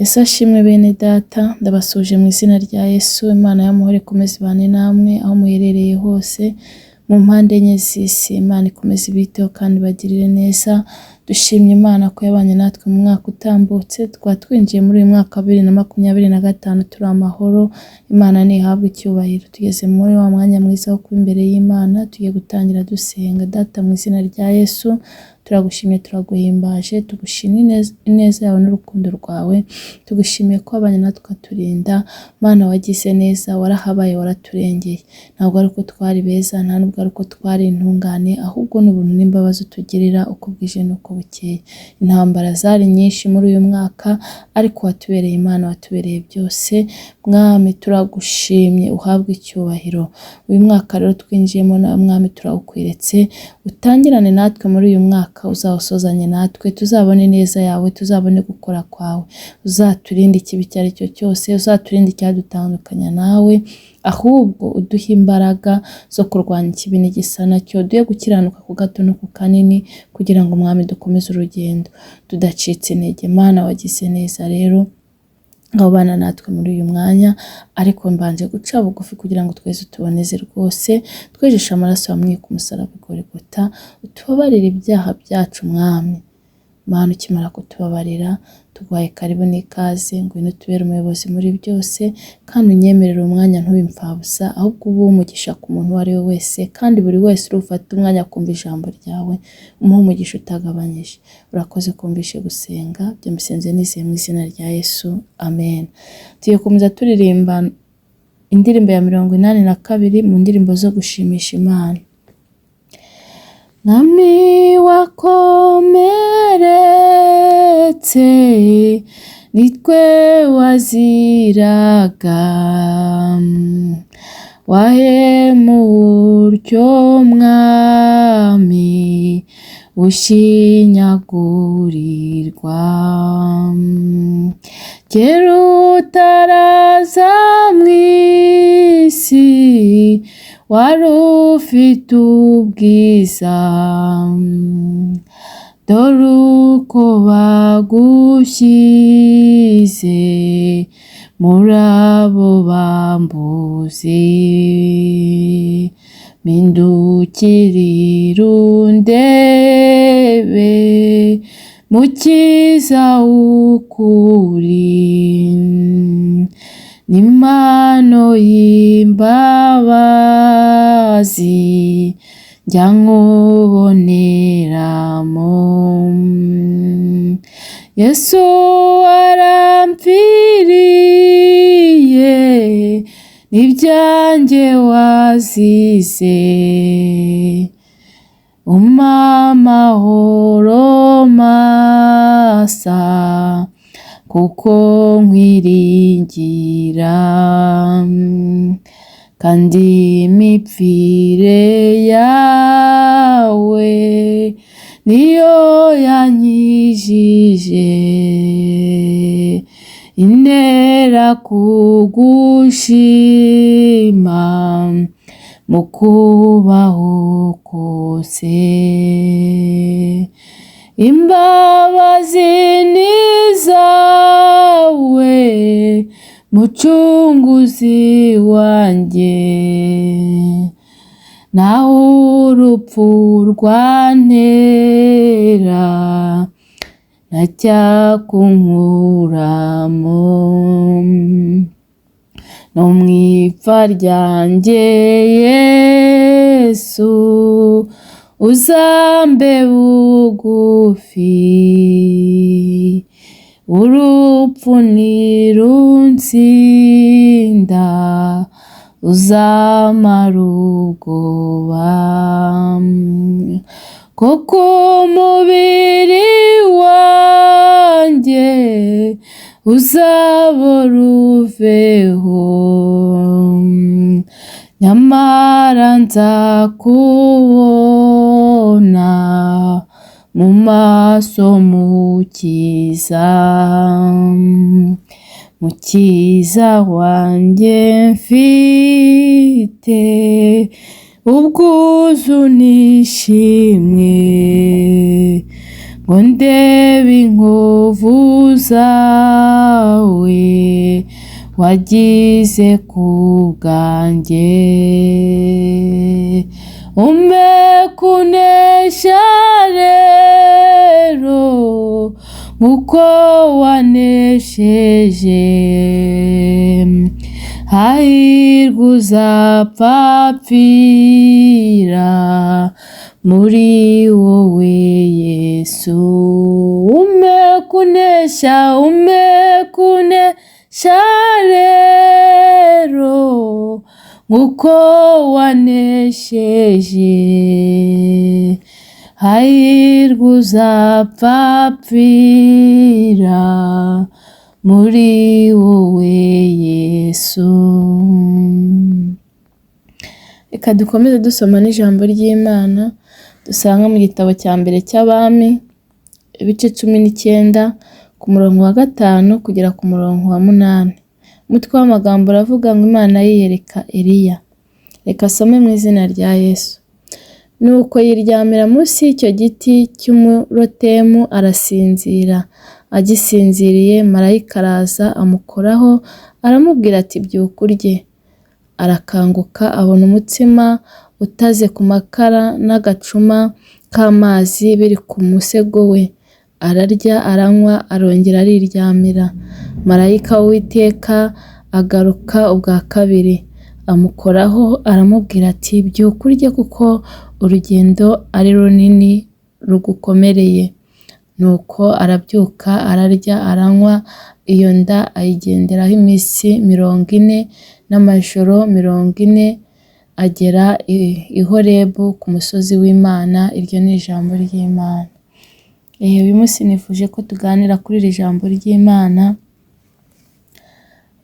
Yesu ashimwe bene data, ndabasuje mu izina rya Yesu. Imana y'amahoro ikomeze ibane namwe aho muherereye hose mu mpande enye z'isi. Imana ikomeze ibiteho kandi bagirire neza. Dushimye Imana ko yabanye natwe mu mwaka utambutse, twinjiye muri uyu mwaka 2025 turi amahoro. Imana nihabwe icyubahiro. Tugeze muri wa mwanya mwiza wo kuba imbere y'Imana, tugiye gutangira dusenga. Data, mu izina rya Yesu turagushimye, turaguhimbaje, tugushimye ineza yawe n'urukundo rwawe. Tugushimiye ko abanye natwe ukaturinda. Mana, wagize neza, warahabaye, waraturengeye. Ntabwo ari uko twari beza, nta nubwo ari uko twari intungane, ahubwo n'ubuntu n'imbabazi utugirira uko bwije n'uko bukeye. Intambara zari nyinshi muri uyu mwaka, ariko watubereye Imana, watubereye byose. Mwami, turagushimye, uhabwe icyubahiro. Uyu mwaka rero twinjiyemo na Mwami turawukweretse, utangirane natwe muri uyu mwaka, uzawusozanye natwe, tuzabone neza yawe, tuzabone gukora kwawe. Uzaturinde ikibi icyo ari cyo cyose, uzaturinde icyadutandukanya nawe, ahubwo uduhe imbaraga zo kurwanya ikibi n'igisa nacyo, duhe gukiranuka ku gato no ku kanini, kugira ngo Mwami dukomeze urugendo tudacitse intege. Mana, wagize neza rero, ngabana natwe muri uyu mwanya, ariko mbanje guca bugufi kugira ngo twese tuboneze rwose, twejeshe amaraso yamwe ku musaraba Golgotha, utubabarire ibyaha byacu Mwami. Mana, ukimara kutubabarira, tugwaye karibu n'ikaze, ngwino tubere umuyobozi muri byose, kandi unyemerere umwanya ntubimfabusa, ahubwo ubu umugisha ku muntu wari we wese, kandi buri wese urufata umwanya kumva ijambo ryawe, umuhe umugisha utagabanyije. Urakoze kumvishe gusenga, byo mbisenze nizeye mu izina rya Yesu, amen. Tugiye komeza turirimba indirimbo ya 82 mu ndirimbo zo gushimisha Imana. Mwami wakomeretse, nitwe waziraga, wahemuryo Mwami ushinyagurirwa. Kera utaraza mw'isi, wari ufite ubwiza, dore uko bagushyize muri abo bambuzi. Mpindukirira undebe, Mukiza w'ukuri, n'impano y'imbabazi njya nkuboneramo. Yesu warampfiriye, n'ibyanjye wazize, umpa amahoro masa, kuko nkwiringira. Kandi imipfire yawe niyo yankijije, intera kugushima mu kubaho kose. Imbabazi ni zawe, Mucunguzi wanjye, naho urupfu rwantera ntacyakunkuramo. No mwipfa ryanjye Yesu, uzambe bugufi, urupfu ntirunsinda, uzamara ubwoba. Koko umubiri wanjye uzabora uveho, nyamara nzakubona mu maso Mukiza. Mukiza wanjye mfite, ubwuzu nishimwe, ngo ndebe inkovu zawe wagize ku bwanjye. Umpe kunesha rero nk'uko wanesheje, hahirwa uzapfa apfira muri wowe Yesu. Umpe kunesha rero nk'uko wanesheje, hahirwa uzapfa apfira muri wowe Yesu. Reka dukomeze dusoma n'ijambo ry'Imana dusanga mu gitabo cya mbere cy'Abami ibice 19 ku murongo wa 5 kugera ku murongo wa 8. Umutwe w'amagambo uravuga ngo Imana yiyereka Eliya. Reka some mu izina rya Yesu. Nuko yiryamira munsi y'icyo giti cy'umurotemu arasinzira. Agisinziriye marayika araza amukoraho aramubwira ati byuka urye. Arakanguka abona umutsima utaze ku makara n'agacuma k'amazi biri ku musego we. Ararya aranywa arongera ariryamira. Marayika w'Uwiteka agaruka ubwa kabiri amukoraho aramubwira ati byuka urye kuko urugendo ari runini rugukomereye. Nuko arabyuka ararya aranywa, iyo nda ayigenderaho iminsi 40 n'amajoro 40, agera i Horebu ku musozi w'Imana. Iryo ni ijambo ry'Imana. Uyu munsi nifuje ko tuganira kuri iri jambo ry'Imana.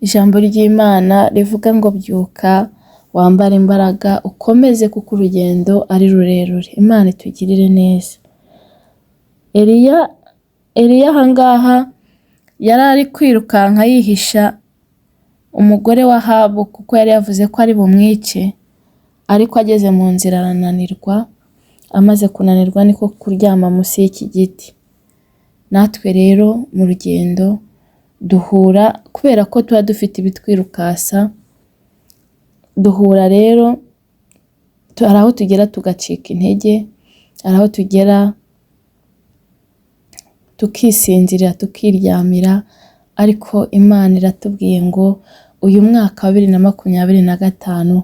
Ijambo ry'Imana rivuga ngo byuka wambara imbaraga ukomeze kuko urugendo ari rurerure. Imana itugirire neza. Eliya ahangaha yari ari kwirukanka yihisha umugore wa Ahabu kuko yari yavuze ko ari bumwice, ariko ageze mu nzira arananirwa. Amaze kunanirwa niko kuryama munsi y'iki giti. Natwe rero mu rugendo duhura, kubera ko tuba dufite ibitwirukasa, duhura rero hari aho tugera tugacika intege, hari aho tugera tukisinzira tukiryamira, ariko Imana iratubwiye ngo uyu mwaka wa 2025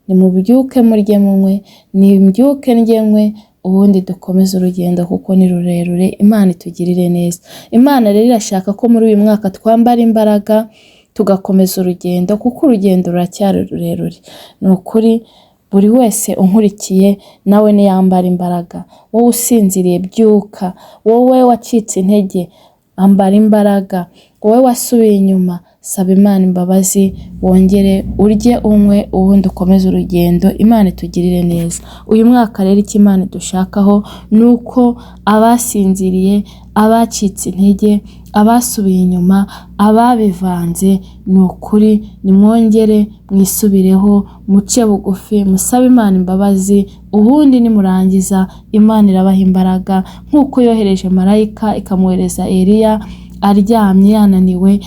nimubyuke murye munywe, nimbyuke ndyenywe, ubundi dukomeze urugendo kuko ni rurerure. Imana itugirire neza. Imana rero irashaka ko muri uyu mwaka twambara imbaraga tugakomeza urugendo kuko urugendo ruracyari rurerure. Ni ukuri buri wese unkurikiye nawe niyambara imbaraga. Wowe usinziriye byuka, wowe wacitse intege ambara imbaraga, wowe wasubiye inyuma saba Imana imbabazi wongere urye unywe ubundi ukomeze urugendo. Imana itugirire neza. Uyu mwaka rero icyo Imana dushakaho nuko abasinziriye, abacitse intege, abasubiye inyuma, ababivanze, ni ukuri nimwongere mwisubireho, muce bugufi, musabe Imana imbabazi, ubundi nimurangiza Imana irabaha imbaraga nk'uko yohereje marayika ikamwohereza Eliya aryamye yananiwe,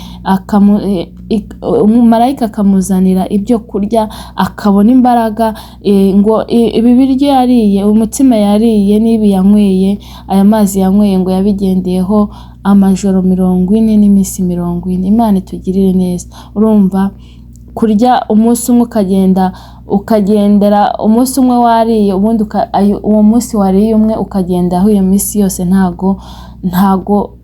marayika akamuzanira ibyo kurya akabona imbaraga. Ngo ibi biryo yariye, umutsima yariye n'ibi yanyweye, aya mazi yanyweye ngo yabigendeyeho amajoro 40 n'iminsi 40. Imana itugirire neza. Urumva kurya umunsi umwe ukagendera umunsi umwe wariye, ubundi uwo munsi wariye umwe ukagendaho iyo minsi yose, ntago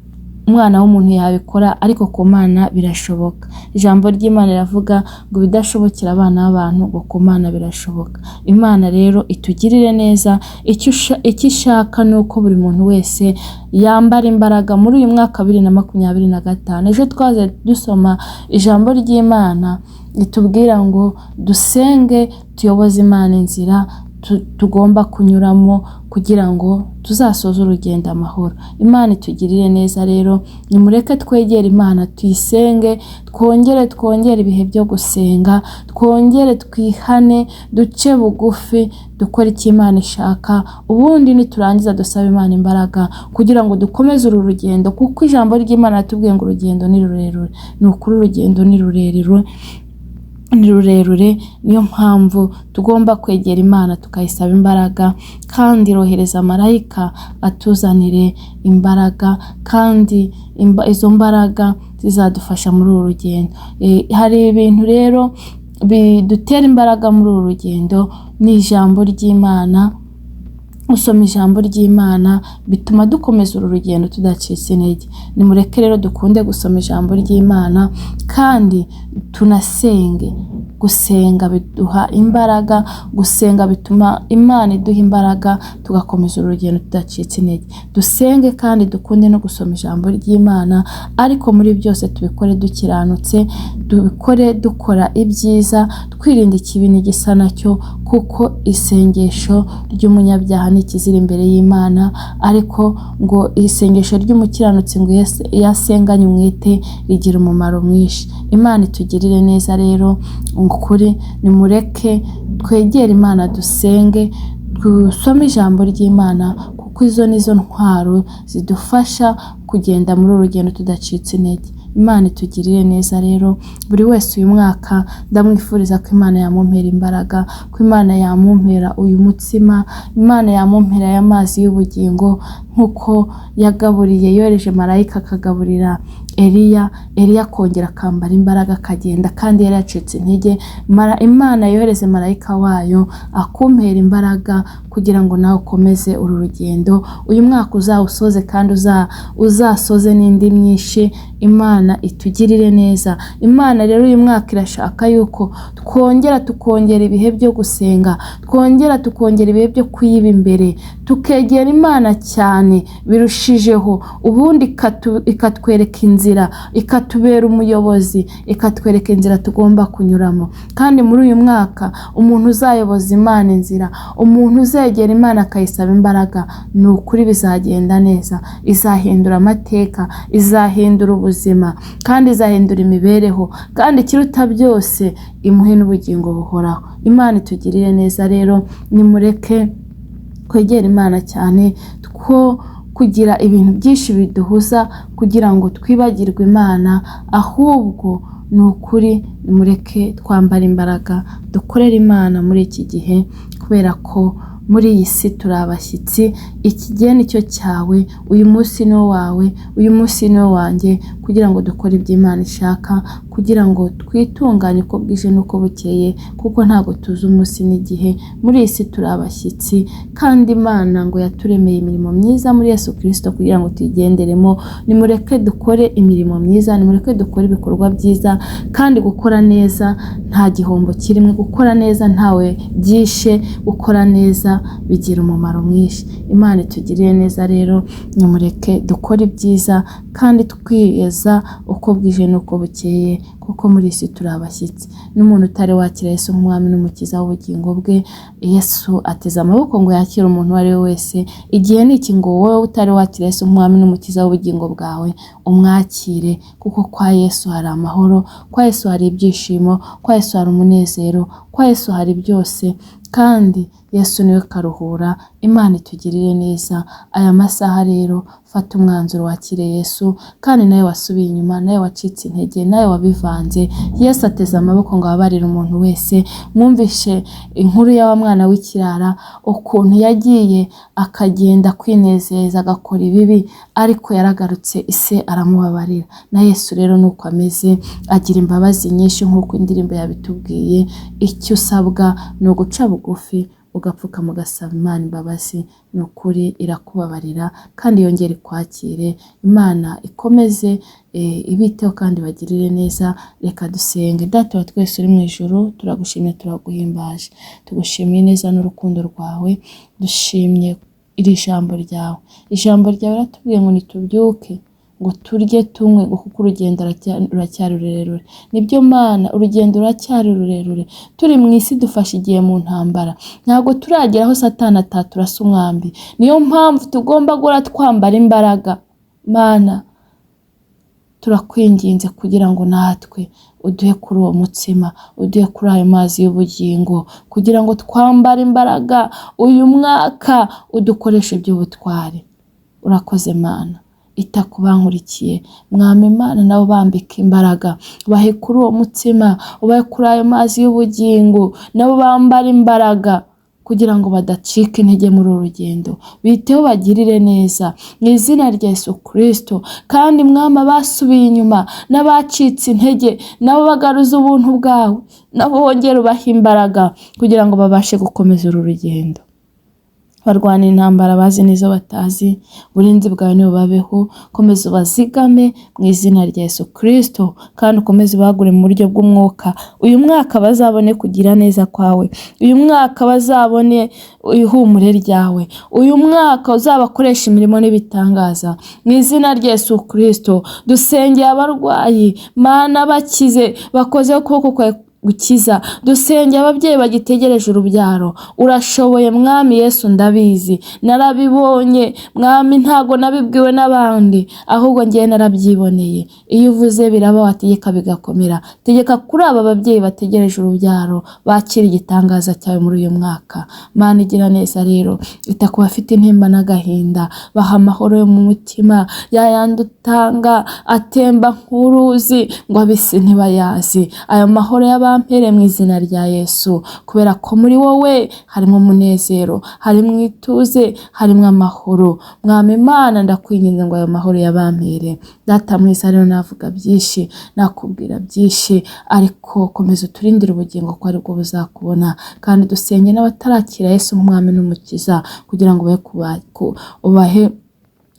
umwana w'umuntu yabikora, ariko ku Mana birashoboka. Ijambo ry'Imana riravuga ngo bidashobokera abana b'abantu ngo ku Mana birashoboka. Imana rero itugirire neza. Icyo ishaka nuko buri muntu wese yambara imbaraga muri uyu mwaka 2025. Ejo twaze dusoma ijambo ry'Imana itubwira ngo dusenge tuyoboze Imana inzira, tugomba kunyuramo kugira ngo tuzasoze urugendo amahoro. Imana itugirire neza rero, nimureke twegere Imana tuyisenge, twongere ibihe byo gusenga, twongere twihane, duce bugufi, dukore icyo Imana ishaka, ubundi niturangiza dusaba Imana imbaraga kugira ngo dukomeze uru rugendo, kuko ijambo ry'Imana ratubwiye ngo urugendo ni rurerure. Ni ukuri urugendo ni rurerure, niyo mpamvu tugomba kwegera Imana tukayisaba imbaraga, kandi irohereza marayika atuzanire imbaraga, kandi izo mbaraga zizadufasha muri uru rugendo. Hari ibintu rero bidutera imbaraga muri uru rugendo, ni ijambo ry'Imana. Usoma ijambo ry'Imana bituma dukomeza uru rugendo tudacitse intege. Nimureke rero dukunde gusoma ijambo ry'Imana kandi tunasenge. Gusenga biduha imbaraga, gusenga bituma Imana iduha imbaraga tugakomeza uru rugendo tudacitse intege. Dusenge kandi dukunde no gusoma ijambo ry'Imana, ariko muri byose tubikore dukiranutse, tubikore dukora ibyiza, twirinda ikibi n'igisa nacyo, kuko isengesho ry'umunyabyaha n'ikizira imbere y'Imana, ariko ngo isengesho ry'umukiranutsi ngo yasenganye umwete rigira umumaro mwinshi. Imana itugirire neza rero, ukuri nimureke twegere Imana dusenge, dusome ijambo ry'Imana, kuko izo nizo ntwaro zidufasha kugenda muri uru rugendo tudacitse intege. Imana itugirire neza rero, buri wese uyu mwaka ndamwifuriza ko Imana yamumpera imbaraga, ko Imana yamumpera uyu mutsima, Imana yamumpera aya mazi y'ubugingo, nkuko yagaburiye, yohereje marayika akagaburira Eliya akongera akambara imbaraga akagenda, kandi yari yacitse intege. Imana yohereze marayika wayo akumpera imbaraga kugira ngo nawe ukomeze uru rugendo, uyu mwaka uzawusoze kandi uzasoze n'indi myinshi. Imana itugirire neza. Imana rero uyu mwaka irashaka yuko tukongera ibihe byo gusenga, tukongera ibihe byo kuyiba imbere, tukegera Imana cyane birushijeho, ubundi ikatwereka inzira, ikatubera umuyobozi, ikatwereka inzira tugomba kunyuramo. Kandi muri uyu mwaka umuntu uzayoboza Imana inzira, umuntu uzegera Imana akayisaba imbaraga, ni ukuri bizagenda neza. Izahindura amateka, izahindura ubuzima, kandi izahindura imibereho, kandi ikiruta byose imuhe n'ubugingo buhoraho. Imana itugirire neza rero, nimureke kwegera Imana cyane, two kugira ibintu byinshi biduhuza kugira ngo twibagirwe Imana, ahubwo ni ukuri nimureke twambara imbaraga dukorera Imana muri iki gihe, kubera ko muri iyi si turi abashyitsi. Iki gihe nicyo cyawe, uyu munsi ni wawe, uyu munsi ni wanjye, kugira ngo dukore ibyo Imana ishaka, kugira ngo twitunganye uko bwije n'uko bukeye, kuko ntabwo tuzi umunsi n'igihe. Muri iyi si turi abashyitsi, kandi Imana ngo yaturemeye imirimo myiza muri Yesu Kristo kugira ngo tuyigenderemo. Nimureke dukore imirimo myiza, nimureke dukore ibikorwa byiza, kandi gukora neza nta gihombo kirimo, gukora neza ntawe byishe, gukora neza bigira umumaro mwinshi. Imana itugirire neza rero, nimureke dukore ibyiza kandi twiyeza uko bwije n'uko bukeye, kuko muri isi turi abashyitsi. N'umuntu utari wakira Yesu nk'umwami n'umukiza w'ubugingo bwe, Yesu ateze amaboko ngo yakire umuntu uwo ari we wese. Igihe ni iki ngo wowe utari wakira Yesu nk'umwami n'umukiza w'ubugingo bwawe umwakire, kuko kwa Yesu hari amahoro, kwa Yesu hari ibyishimo, kwa Yesu hari umunezero, kwa Yesu hari byose, kandi Yesu niwe karuhura. Imana itugirire neza. Aya masaha rero fata umwanzuro wakire Yesu, kandi nawe wasubiye inyuma, nawe wacitse intege, nawe wabivanze, Yesu ateze amaboko ngo ababarire umuntu wese. Mwumvishe inkuru y'awa mwana w'ikirara, ukuntu yagiye akagenda kwinezeza agakora ibibi, ariko yaragarutse ise aramubabarira. Na Yesu rero nuko ameze, agira imbabazi nyinshi nk'uko indirimbo yabitubwiye. Icyo usabwa ni uguca bugufi, ugapfuka mugasaba Imana imbabazi, ni ukuri irakubabarira kandi yongere kwakire. Imana ikomeze ibiteho kandi bagirire neza. Reka dusenge. Data wa twese uri mu ijuru, turagushimye, turaguhimbaje, tugushimiye neza n'urukundo rwawe, dushimye iri jambo ryawe. Ijambo ryawe ratubwiye ngo nitubyuke ngo turye tunywe kuko urugendo ruracyari rurerure. Nibyo Mana, urugendo ruracyari rurerure. Turi mu isi dufashe igihe mu ntambara, ntabwo turagera aho Satani ataturasa umwambi. Niyo mpamvu tugomba guhora twambara imbaraga. Mana, turakwinginze kugira ngo natwe uduhe kuri uwo mutsima, uduhe kuri ayo mazi y'ubugingo, kugira ngo twambare imbaraga uyu mwaka, udukoreshe iby'ubutware. Urakoze Mana, ita ku bankurikiye. Mwami Mana, nabo bambika imbaraga, bahe kuri uwo mutsima, ubahe kuri ayo mazi y'ubugingo, nabo bambara imbaraga kugira ngo badacika intege muri uru rugendo. Biteho bagirire neza mu izina rya Yesu Kristo. Kandi Mwami, basubiye inyuma n'abacitse intege nabo bagaruza ubuntu bwawe, nabo wongere ubahe imbaraga kugira ngo babashe gukomeza uru rugendo. Barwana intambara bazi n'izo batazi, uburinzi bwawe nibubabeho. Komeza ubazigame mu izina rya Yesu Kristo, kandi ukomeze ubagure mu buryo bw'umwuka. Uyu mwaka bazabone kugira neza kwawe, uyu mwaka bazabone ihumure ryawe, uyu mwaka uzabakoresha imirimo n'ibitangaza mu izina rya Yesu Kristo. Dusengeye abarwayi, Mana, bakize, bakoze ukuboko kwawe gukiza. Dusengeye ababyeyi bagitegereje urubyaro. Urashoboye Mwami Yesu, ndabizi, narabibonye Mwami, ntago nabibwiwe n'abandi, ahubwo ngiye narabyiboneye. Iyo uvuze biraba, wategeka bigakomera. Tegeka kuri aba babyeyi bategereje urubyaro, bakira igitangaza cyawe muri uyu mwaka. Mana, igira neza rero, ita ku bafite intimba n'agahinda, baha amahoro yo mu mutima, yayandi utanga atemba nk'uruzi ngo abisi ntibayazi. Ayo mahoro y'abampere mu izina rya Yesu, kubera ko muri wowe harimo umunezero, harimo ituze, harimo amahoro. Mwami Mana, ndakwinginze ngo ayo mahoro y'abampere. Data mwiza rero, navuga byinshi, nakubwira byinshi, ariko komeza uturindire ubugingo ko aribwo buzakubona. Kandi dusenge n'abatarakira Yesu nk'umwami n'umukiza, kugira ngo ubahe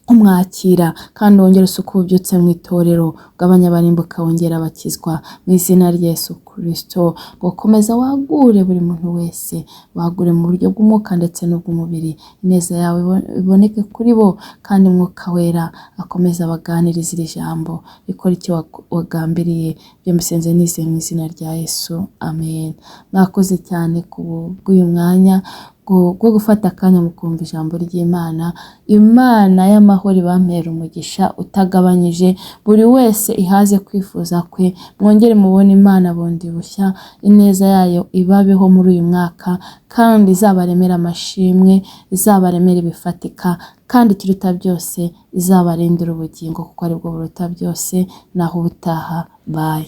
umwakira, kandi wongere usuku ubyutse mu itorero, ugabanya abarimbuka, wongera abakizwa mu izina rya Yesu Kristo. Ngo komeza wagure buri muntu wese, wagure mu buryo bw'umwuka ndetse n'ubw'umubiri. Ineza yawe iboneke kuri bo, kandi Mwuka Wera akomeza abaganiriza iri jambo rikora icyo wagambiriye. Byo musenze nizeye mu izina rya Yesu, amen. Mwakoze cyane kubw'uyu mwanya bwo gufata akanya mu kumva ijambo ry'Imana. Imana y'amahoro ibampera umugisha utagabanyije, buri wese ihaze kwifuza kwe. Mwongere mubone Imana bundi bushya, ineza yayo ibabeho muri uyu mwaka, kandi izabaremera amashimwe, izabaremera ibifatika, kandi ikiruta byose izabarindira ubugingo, kuko aribwo buruta byose. Naho ubutaha, bye.